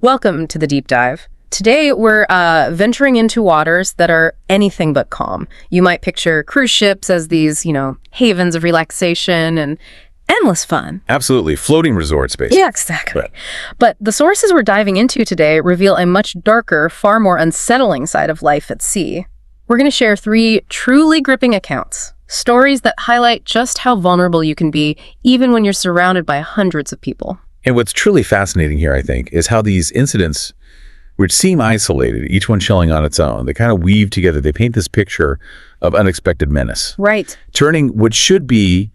Welcome to the deep dive. Today, we're venturing into waters that are anything but calm. You might picture cruise ships as these, havens of relaxation and endless fun. Absolutely. Floating resorts, basically. Yeah, exactly. But the sources we're diving into today reveal a much darker, far more unsettling side of life at sea. We're going to share 3 truly gripping accounts. Stories that highlight just how vulnerable you can be, even when you're surrounded by hundreds of people. And what's truly fascinating here, I think, is how these incidents, which seem isolated, each one chilling on its own, they kind of weave together. They paint this picture of unexpected menace. Right. Turning what should be,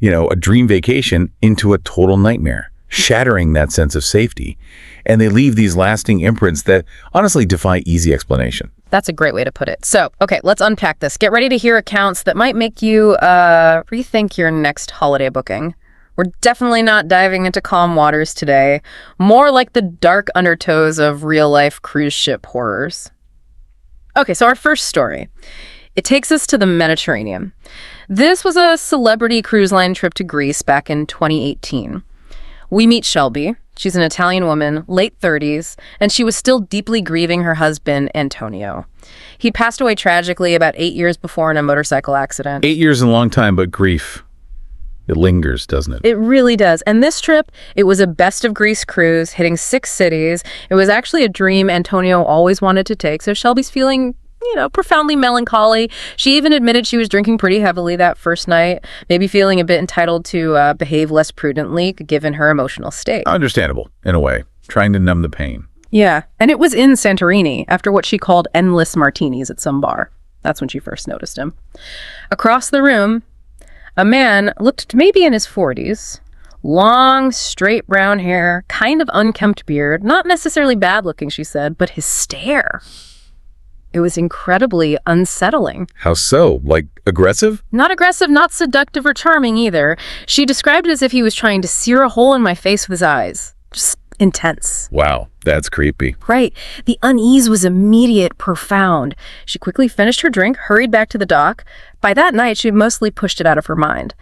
a dream vacation into a total nightmare, shattering that sense of safety. And they leave these lasting imprints that honestly defy easy explanation. That's a great way to put it. So, okay, let's unpack this. Get ready to hear accounts that might make you rethink your next holiday booking. We're definitely not diving into calm waters today, more like the dark undertows of real-life cruise ship horrors. Okay, so our first story. It takes us to the Mediterranean. This was a celebrity cruise line trip to Greece back in 2018. We meet Shelby. She's an Italian woman, late 30s, and she was still deeply grieving her husband, Antonio. He passed away tragically about 8 years before in a motorcycle accident. 8 years is a long time, but grief, it lingers, doesn't it? It really does. And this trip, it was a best of Greece cruise, hitting 6 cities. It was actually a dream Antonio always wanted to take, so Shelby's feeling profoundly melancholy. She even admitted she was drinking pretty heavily that first night, maybe feeling a bit entitled to behave less prudently given her emotional state. Understandable, in a way, trying to numb the pain. Yeah, and it was in Santorini after what she called endless martinis at some bar. That's when she first noticed him. Across the room, a man looked maybe in his 40s, long, straight brown hair, kind of unkempt beard, not necessarily bad looking, she said, but his stare. It was incredibly unsettling. How so? Like aggressive? Not aggressive, not seductive or charming either. She described it as if he was trying to sear a hole in my face with his eyes. Just intense. Wow, that's creepy. Right. The unease was immediate, profound. She quickly finished her drink, hurried back to the dock. By that night, she mostly pushed it out of her mind.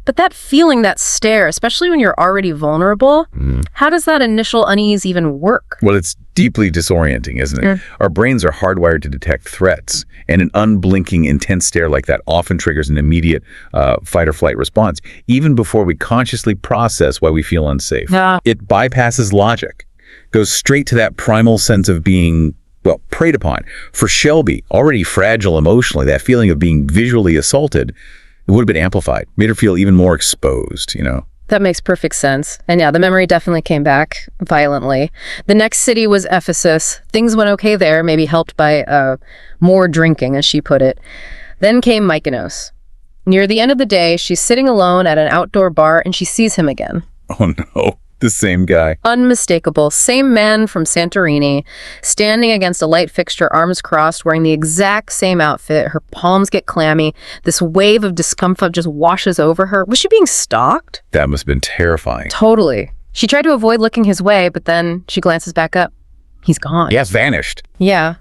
But that feeling, that stare, especially when you're already vulnerable, how does that initial unease even work? Well, it's deeply disorienting, isn't it? Our brains are hardwired to detect threats, and an unblinking, intense stare like that often triggers an immediate fight or flight response, even before we consciously process why we feel unsafe. It bypasses logic, goes straight to that primal sense of being, preyed upon. For Shelby, already fragile emotionally, that feeling of being visually assaulted, it would have been amplified, made her feel even more exposed, That makes perfect sense. And yeah, the memory definitely came back violently. The next city was Ephesus. Things went okay there, maybe helped by more drinking, as she put it. Then came Mykonos. Near the end of the day, she's sitting alone at an outdoor bar and she sees him again. Oh no, the same guy. Unmistakable. Same man from Santorini, standing against a light fixture, arms crossed, wearing the exact same outfit. Her palms get clammy. This wave of discomfort just washes over her. Was she being stalked? That must have been terrifying. Totally. She tried to avoid looking his way, but then she glances back up. He's gone. Yes, vanished. Yeah.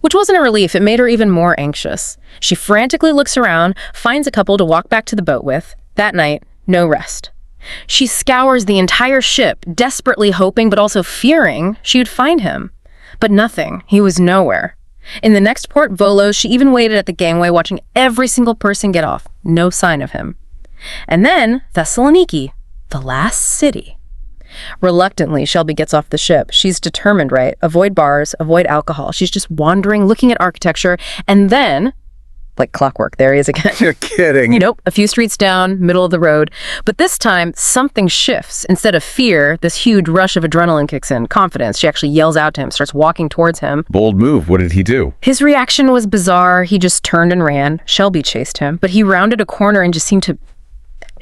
Which wasn't a relief. It made her even more anxious. She frantically looks around, finds a couple to walk back to the boat with. That night, no rest. She scours the entire ship, desperately hoping but also fearing she would find him. But nothing. He was nowhere. In the next port, Volos, she even waited at the gangway watching every single person get off. No sign of him. And then Thessaloniki, the last city. Reluctantly, Shelby gets off the ship. She's determined, right? Avoid bars, avoid alcohol. She's just wandering, looking at architecture, and then, like clockwork, there he is again. You're kidding. Nope, a few streets down, middle of the road. But this time, something shifts. Instead of fear, this huge rush of adrenaline kicks in. Confidence. She actually yells out to him, starts walking towards him. Bold move. What did he do? His reaction was bizarre. He just turned and ran. Shelby chased him, but he rounded a corner and just seemed to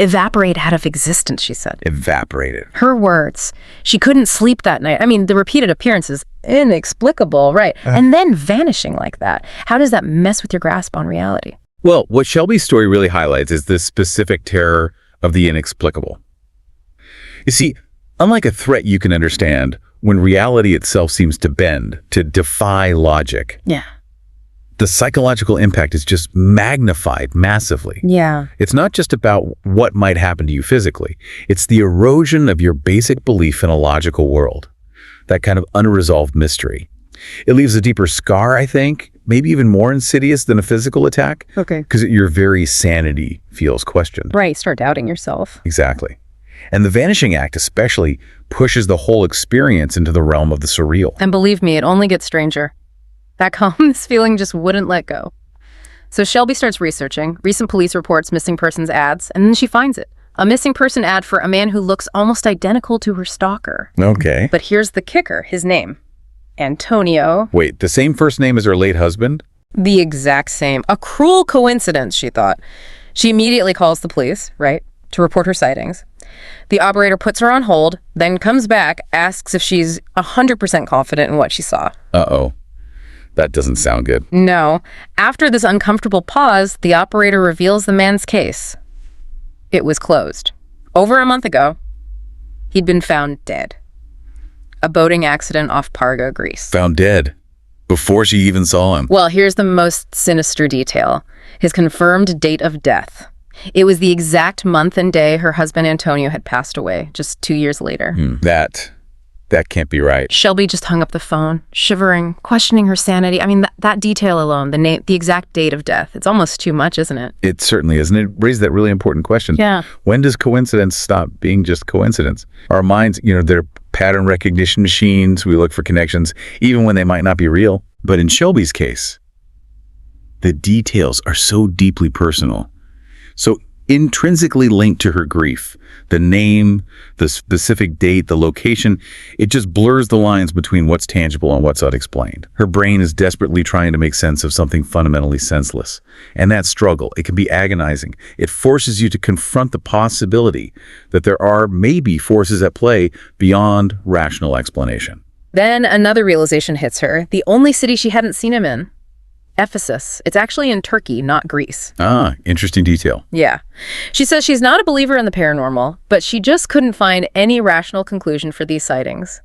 evaporate out of existence, she said. Evaporated. Her words. She couldn't sleep that night. I mean, the repeated appearances, inexplicable, right? And then vanishing like that. How does that mess with your grasp on reality? Well, what Shelby's story really highlights is the specific terror of the inexplicable. You see, unlike a threat you can understand, when reality itself seems to bend, to defy logic, Yeah. the psychological impact is just magnified massively. Yeah. It's not just about what might happen to you physically. It's the erosion of your basic belief in a logical world. that kind of unresolved mystery. It leaves a deeper scar, I think, maybe even more insidious than a physical attack. Okay. Because your very sanity feels questioned. Right, start doubting yourself. Exactly. And the Vanishing Act especially pushes the whole experience into the realm of the surreal. And believe me, it only gets stranger. Back home, this feeling just wouldn't let go. So Shelby starts researching recent police reports, missing persons ads, and then she finds it. A missing person ad for a man who looks almost identical to her stalker. Okay. But here's the kicker, his name. Antonio. Wait, the same first name as her late husband? The exact same. A cruel coincidence, she thought. She immediately calls the police, right, to report her sightings. The operator puts her on hold, then comes back, asks if she's 100% confident in what she saw. Uh-oh. That doesn't sound good. No. After this uncomfortable pause, the operator reveals the man's case. It was closed. Over a month ago, he'd been found dead. A boating accident off Parga, Greece. Found dead. Before she even saw him. Well, here's the most sinister detail. His confirmed date of death. It was the exact month and day her husband Antonio had passed away, just 2 years later. That can't be right. Shelby just hung up the phone, shivering, questioning her sanity. I mean, that detail alone, the exact date of death, it's almost too much, isn't it? It certainly is. And it raised that really important question. Yeah. When does coincidence stop being just coincidence? Our minds, they're pattern recognition machines. We look for connections, even when they might not be real. But in Shelby's case, the details are so deeply personal, so intrinsically linked to her grief. The name, the specific date, the location, it just blurs the lines between what's tangible and what's unexplained. Her brain is desperately trying to make sense of something fundamentally senseless. And that struggle, it can be agonizing. It forces you to confront the possibility that there are maybe forces at play beyond rational explanation. Then another realization hits her. The only city she hadn't seen him in. Ephesus. It's actually in Turkey, not Greece. Ah, interesting detail. Yeah. She says she's not a believer in the paranormal, but she just couldn't find any rational conclusion for these sightings.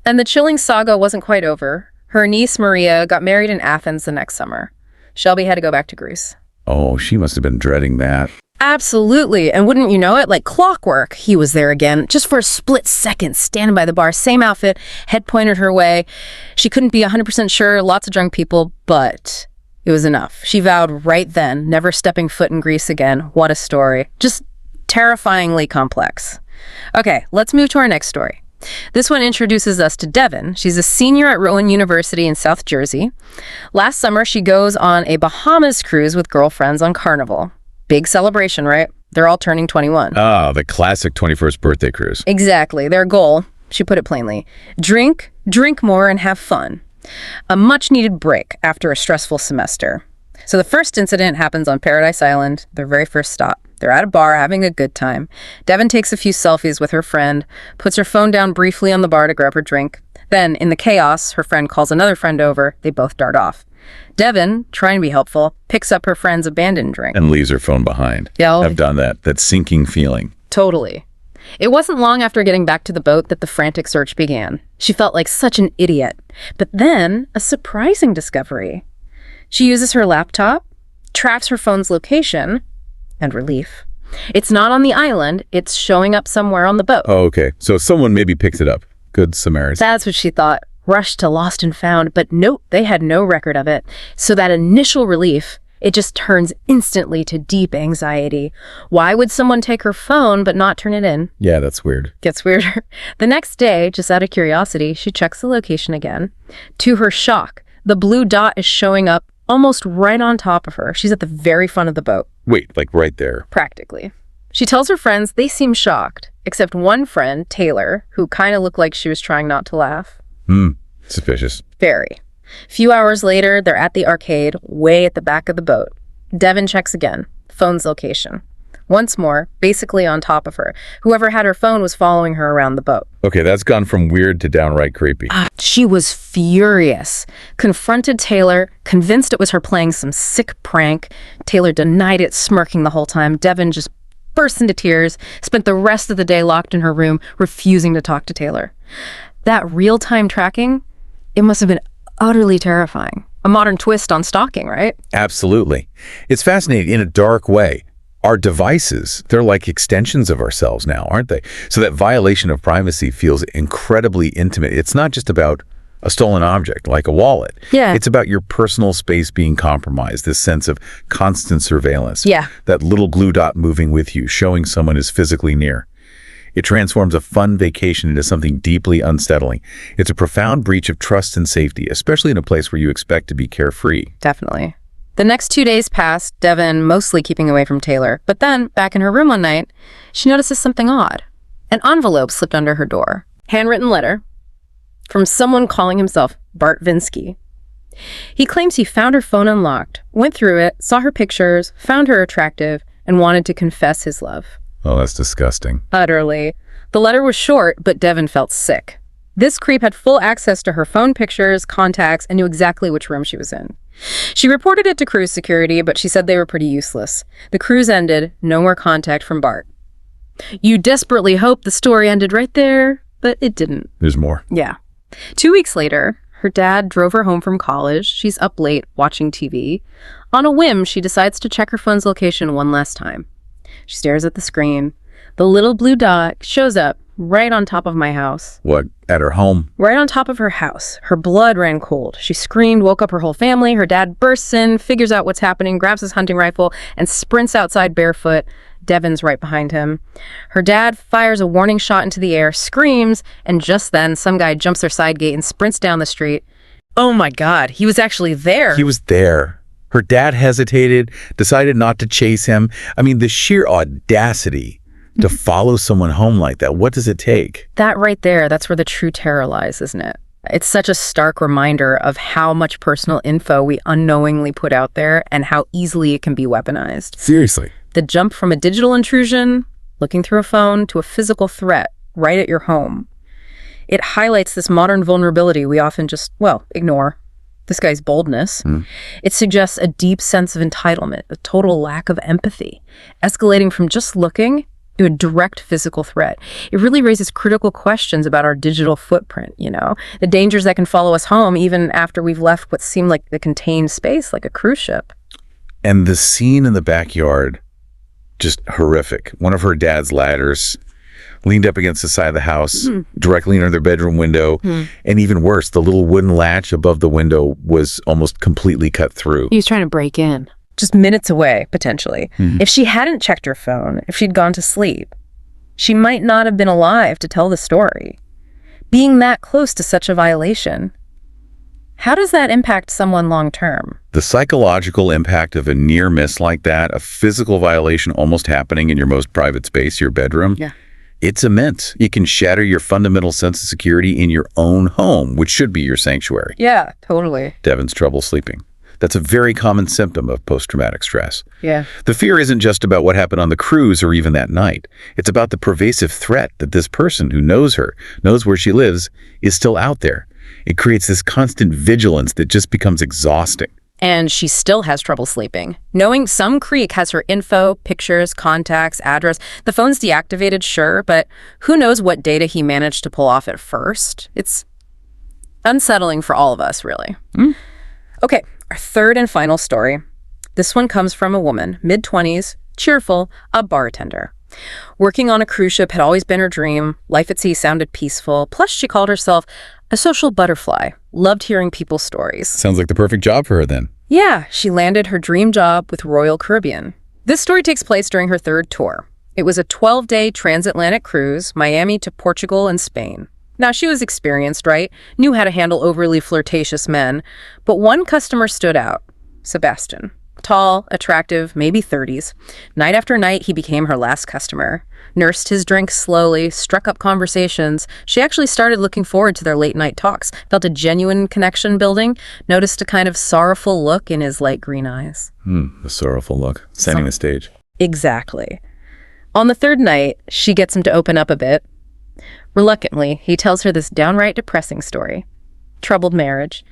And the chilling saga wasn't quite over. Her niece, Maria, got married in Athens the next summer. Shelby had to go back to Greece. Oh, she must have been dreading that. Absolutely. And wouldn't you know it, like clockwork, he was there again, just for a split second, standing by the bar, same outfit, head pointed her way. She couldn't be 100% sure, lots of drunk people, but it was enough. She vowed right then, never stepping foot in Greece again. What a story. Just terrifyingly complex. Okay, let's move to our next story. This one introduces us to Devin. She's a senior at Rowan University in South Jersey. Last summer, she goes on a Bahamas cruise with girlfriends on Carnival. Big celebration, right? They're all turning 21. Ah, the classic 21st birthday cruise. Exactly. Their goal, she put it plainly, drink more, and have fun. A much-needed break after a stressful semester. So the first incident happens on Paradise Island, their very first stop. They're at a bar having a good time. Devin takes a few selfies with her friend, puts her phone down briefly on the bar to grab her drink. Then, in the chaos, her friend calls another friend over. They both dart off. Devin, trying to be helpful, picks up her friend's abandoned drink. And leaves her phone behind. Yeah, I've done that. That sinking feeling. Totally. It wasn't long after getting back to the boat that the frantic search began. She felt like such an idiot. But then, a surprising discovery. She uses her laptop, tracks her phone's location, and relief. It's not on the island, it's showing up somewhere on the boat. Oh, okay. So someone maybe picked it up. Good Samaritan. That's what she thought. Rushed to lost and found, but nope, they had no record of it. So that initial relief, it just turns instantly to deep anxiety. Why would someone take her phone but not turn it in? Yeah, that's weird. Gets weirder. The next day, just out of curiosity, she checks the location again. To her shock, the blue dot is showing up almost right on top of her. She's at the very front of the boat. Wait, like right there. Practically. She tells her friends they seem shocked, except one friend, Taylor, who kind of looked like she was trying not to laugh. Suspicious. Very. A few hours later, they're at the arcade, way at the back of the boat. Devin checks again. Phone's location. Once more, basically on top of her. Whoever had her phone was following her around the boat. Okay, that's gone from weird to downright creepy. She was furious. Confronted Taylor, convinced it was her playing some sick prank. Taylor denied it, smirking the whole time. Devin just burst into tears, spent the rest of the day locked in her room, refusing to talk to Taylor. That real-time tracking, it must have been utterly terrifying. A modern twist on stalking, right? Absolutely. It's fascinating in a dark way. Our devices, they're like extensions of ourselves now, aren't they? So that violation of privacy feels incredibly intimate. It's not just about a stolen object, like a wallet. Yeah. It's about your personal space being compromised, this sense of constant surveillance. Yeah. That little glue dot moving with you, showing someone is physically near. It transforms a fun vacation into something deeply unsettling. It's a profound breach of trust and safety, especially in a place where you expect to be carefree. Definitely. The next 2 days passed, Devin mostly keeping away from Taylor. But then, back in her room one night, she notices something odd. An envelope slipped under her door. Handwritten letter from someone calling himself Bart Vinsky. He claims he found her phone unlocked, went through it, saw her pictures, found her attractive, and wanted to confess his love. Oh, that's disgusting. Utterly. The letter was short, but Devin felt sick. This creep had full access to her phone pictures, contacts, and knew exactly which room she was in. She reported it to cruise security, but she said they were pretty useless. The cruise ended, no more contact from Bart. You desperately hoped the story ended right there, but it didn't. There's more. Yeah. 2 weeks later, her dad drove her home from college. She's up late watching TV. On a whim, she decides to check her phone's location one last time. She stares at the screen. The little blue dot shows up right on top of my house. What, at her home? Right on top of her house. Her blood ran cold. She screamed, woke up her whole family. Her dad bursts in, figures out what's happening, grabs his hunting rifle, and sprints outside barefoot. Devin's right behind him. Her dad fires a warning shot into the air, screams, and just then, some guy jumps their side gate and sprints down the street. Oh my God, he was actually there. He was there. Her dad hesitated, decided not to chase him. I mean, the sheer audacity to follow someone home like that. What does it take? That right there, that's where the true terror lies, isn't it? It's such a stark reminder of how much personal info we unknowingly put out there and how easily it can be weaponized. Seriously. The jump from a digital intrusion, looking through a phone, to a physical threat right at your home. It highlights this modern vulnerability we often just, ignore. This guy's boldness. It suggests a deep sense of entitlement, a total lack of empathy, escalating from just looking to a direct physical threat. It really raises critical questions about our digital footprint, the dangers that can follow us home even after we've left what seemed like a contained space, like a cruise ship. And the scene in the backyard, just horrific. One of her dad's ladders leaned up against the side of the house, directly under their bedroom window. And even worse, the little wooden latch above the window was almost completely cut through. He was trying to break in. Just minutes away, potentially. If she hadn't checked her phone, if she'd gone to sleep, she might not have been alive to tell the story. Being that close to such a violation, how does that impact someone long term? The psychological impact of a near miss like that, a physical violation almost happening in your most private space, your bedroom, it's immense. It can shatter your fundamental sense of security in your own home, which should be your sanctuary. Yeah, totally. Devin's trouble sleeping. That's a very common symptom of post-traumatic stress. Yeah. The fear isn't just about what happened on the cruise or even that night. It's about the pervasive threat that this person who knows her, knows where she lives, is still out there. It creates this constant vigilance that just becomes exhausting. And she still has trouble sleeping. Knowing some creep has her info, pictures, contacts, address. The phone's deactivated, sure, but who knows what data he managed to pull off at first? It's unsettling for all of us, really. Okay, our third and final story. This one comes from a woman, mid-20s, cheerful, a bartender. Working on a cruise ship had always been her dream. Life at sea sounded peaceful. Plus, she called herself a social butterfly. Loved hearing people's stories. Sounds like the perfect job for her then. Yeah, she landed her dream job with Royal Caribbean. This story takes place during her third tour. It was a 12-day transatlantic cruise, Miami to Portugal and Spain. Now, she was experienced, right? Knew how to handle overly flirtatious men. But one customer stood out, Sebastian. Tall, attractive, maybe 30s. Night after night, he became her last customer. Nursed his drink slowly, struck up conversations. She actually started looking forward to their late-night talks, felt a genuine connection building, noticed a kind of sorrowful look in his light green eyes. The sorrowful look, setting the stage. Exactly. On the third night, she gets him to open up a bit. Reluctantly, he tells her this downright depressing story. Troubled marriage.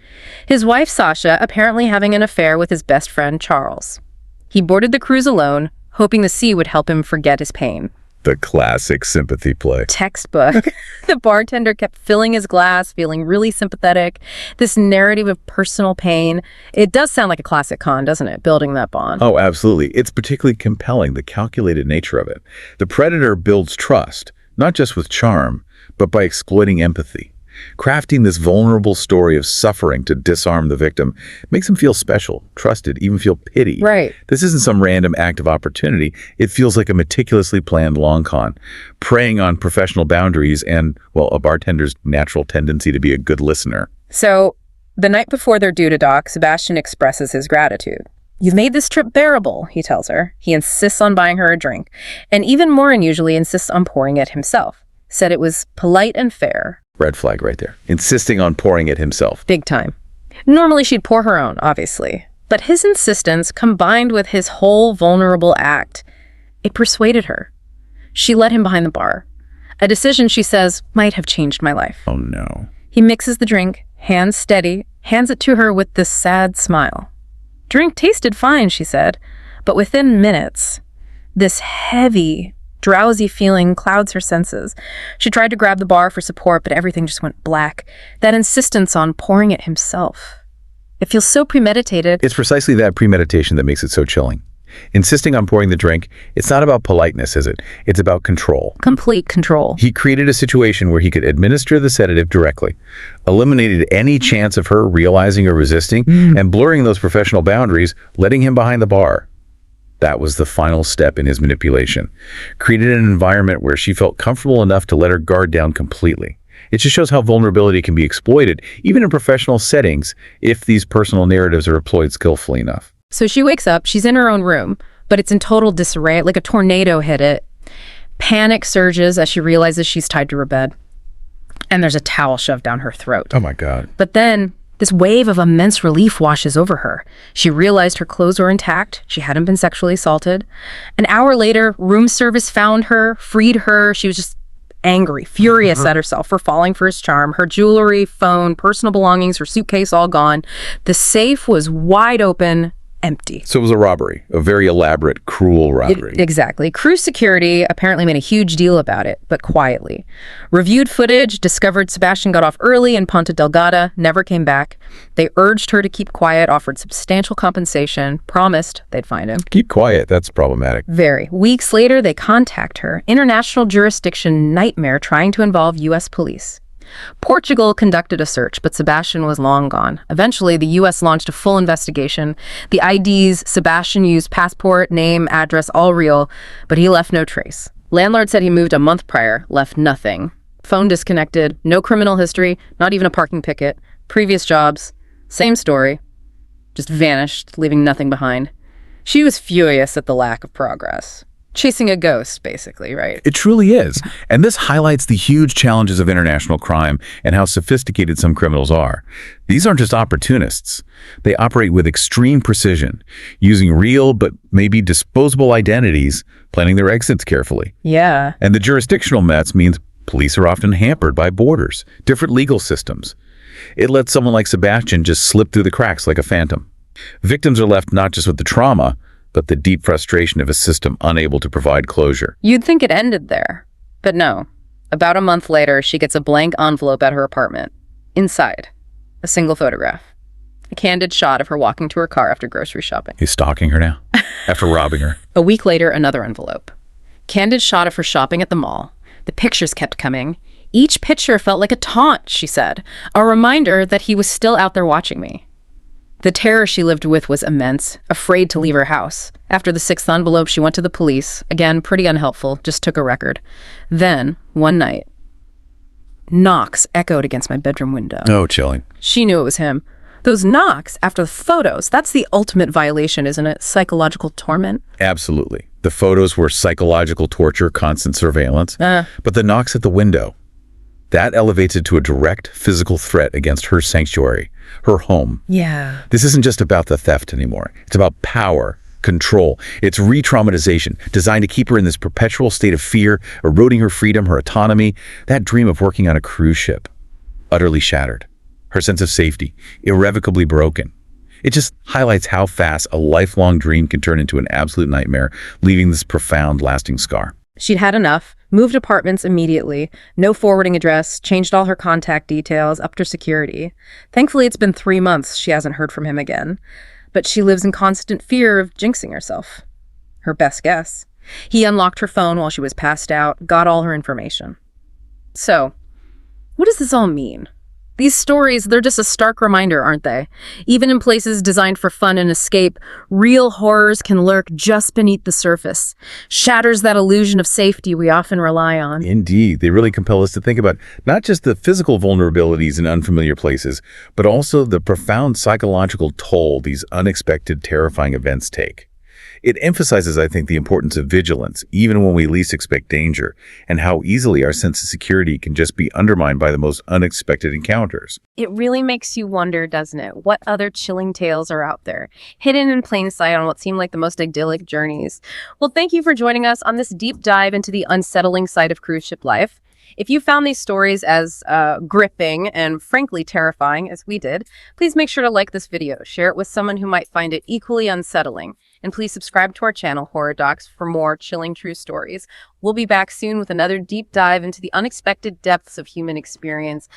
His wife, Sasha, apparently having an affair with his best friend, Charles. He boarded the cruise alone, hoping the sea would help him forget his pain. The classic sympathy play. Textbook. The bartender kept filling his glass, feeling really sympathetic. This narrative of personal pain. It does sound like a classic con, doesn't it? Building that bond. Oh, absolutely. It's particularly compelling, the calculated nature of it. The predator builds trust, not just with charm, but by exploiting empathy. Crafting this vulnerable story of suffering to disarm the victim makes him feel special, trusted, even feel pity. Right. This isn't some random act of opportunity. It feels like a meticulously planned long con, preying on professional boundaries and, well, a bartender's natural tendency to be a good listener. So, the night before they're due to dock, Sebastian expresses his gratitude. "You've made this trip bearable," he tells her. He insists on buying her a drink, and even more unusually insists on pouring it himself. Said it was polite and fair. Red flag right there. Insisting on pouring it himself. Big time. Normally she'd pour her own, obviously. But his insistence, combined with his whole vulnerable act, it persuaded her. She led him behind the bar. A decision, she says, might have changed my life. Oh, no. He mixes the drink, hands steady, hands it to her with this sad smile. Drink tasted fine, she said, but within minutes, this heavy, drowsy feeling clouds her senses. She tried to grab the bar for support, but everything just went black. That insistence on pouring it himself. It feels so premeditated. It's precisely that premeditation that makes it so chilling. Insisting on pouring the drink, it's not about politeness, is it? It's about control. Complete control. He created a situation where he could administer the sedative directly, eliminated any chance of her realizing or resisting, and blurring those professional boundaries, letting him behind the bar. That was the final step in his manipulation. Created an environment where she felt comfortable enough to let her guard down completely. It just shows how vulnerability can be exploited, even in professional settings, if these personal narratives are employed skillfully enough. So she wakes up, she's in her own room, but it's in total disarray, like a tornado hit it. Panic surges as she realizes she's tied to her bed. And there's a towel shoved down her throat. Oh my God. But then this wave of immense relief washes over her. She realized her clothes were intact. She hadn't been sexually assaulted. An hour later, room service found her, freed her. She was just angry, furious at herself for falling for his charm. Her jewelry, phone, personal belongings, her suitcase all gone. The safe was wide open, empty. So it was a robbery, a very elaborate, cruel robbery. Exactly. Cruise security apparently made a huge deal about it, but quietly. Reviewed footage discovered Sebastian got off early in Ponta Delgada, never came back. They urged her to keep quiet, offered substantial compensation, promised they'd find him. Keep quiet, that's problematic. Very. Weeks later, they contact her. International jurisdiction nightmare trying to involve U.S. police. Portugal conducted a search, but Sebastian was long gone. Eventually, the U.S. launched a full investigation. The IDs Sebastian used, passport, name, address, all real, but he left no trace. Landlord said he moved a month prior, left nothing. Phone disconnected, no criminal history, not even a parking ticket. Previous jobs, same story. Just vanished, leaving nothing behind. She was furious at the lack of progress. Chasing a ghost, basically, right? It truly is. And this highlights the huge challenges of international crime and how sophisticated some criminals are. These aren't just opportunists. They operate with extreme precision, using real but maybe disposable identities, planning their exits carefully. Yeah. And the jurisdictional mess means police are often hampered by borders, different legal systems. It lets someone like Sebastian just slip through the cracks like a phantom. Victims are left not just with the trauma, but the deep frustration of a system unable to provide closure. You'd think it ended there, but no. About a month later, she gets a blank envelope at her apartment. Inside, a single photograph. A candid shot of her walking to her car after grocery shopping. He's stalking her now, after robbing her. A week later, another envelope. Candid shot of her shopping at the mall. The pictures kept coming. Each picture felt like a taunt, she said. A reminder that he was still out there watching me. The terror she lived with was immense, afraid to leave her house. After the sixth envelope, she went to the police. Again, pretty unhelpful, just took a record. Then, one night, knocks echoed against my bedroom window. Oh, chilling. She knew it was him. Those knocks after the photos, that's the ultimate violation, isn't it? Psychological torment. Absolutely. The photos were psychological torture, constant surveillance. But the knocks at the window, that elevates it to a direct physical threat against her sanctuary, her home. Yeah. This isn't just about the theft anymore. It's about power, control. It's re-traumatization, designed to keep her in this perpetual state of fear, eroding her freedom, her autonomy. That dream of working on a cruise ship, utterly shattered. Her sense of safety, irrevocably broken. It just highlights how fast a lifelong dream can turn into an absolute nightmare, leaving this profound, lasting scar. She'd had enough, moved apartments immediately, no forwarding address, changed all her contact details, upped her security. Thankfully, it's been 3 months she hasn't heard from him again. But she lives in constant fear of jinxing herself. Her best guess. He unlocked her phone while she was passed out, got all her information. So, what does this all mean? These stories, they're just a stark reminder, aren't they? Even in places designed for fun and escape, real horrors can lurk just beneath the surface. Shatters that illusion of safety we often rely on. Indeed, they really compel us to think about not just the physical vulnerabilities in unfamiliar places, but also the profound psychological toll these unexpected, terrifying events take. It emphasizes, I think, the importance of vigilance, even when we least expect danger, and how easily our sense of security can just be undermined by the most unexpected encounters. It really makes you wonder, doesn't it? What other chilling tales are out there, hidden in plain sight on what seem like the most idyllic journeys? Well, thank you for joining us on this deep dive into the unsettling side of cruise ship life. If you found these stories as gripping and frankly terrifying as we did, please make sure to like this video, share it with someone who might find it equally unsettling, and please subscribe to our channel, Horror Docs, for more chilling true stories. We'll be back soon with another deep dive into the unexpected depths of human experience.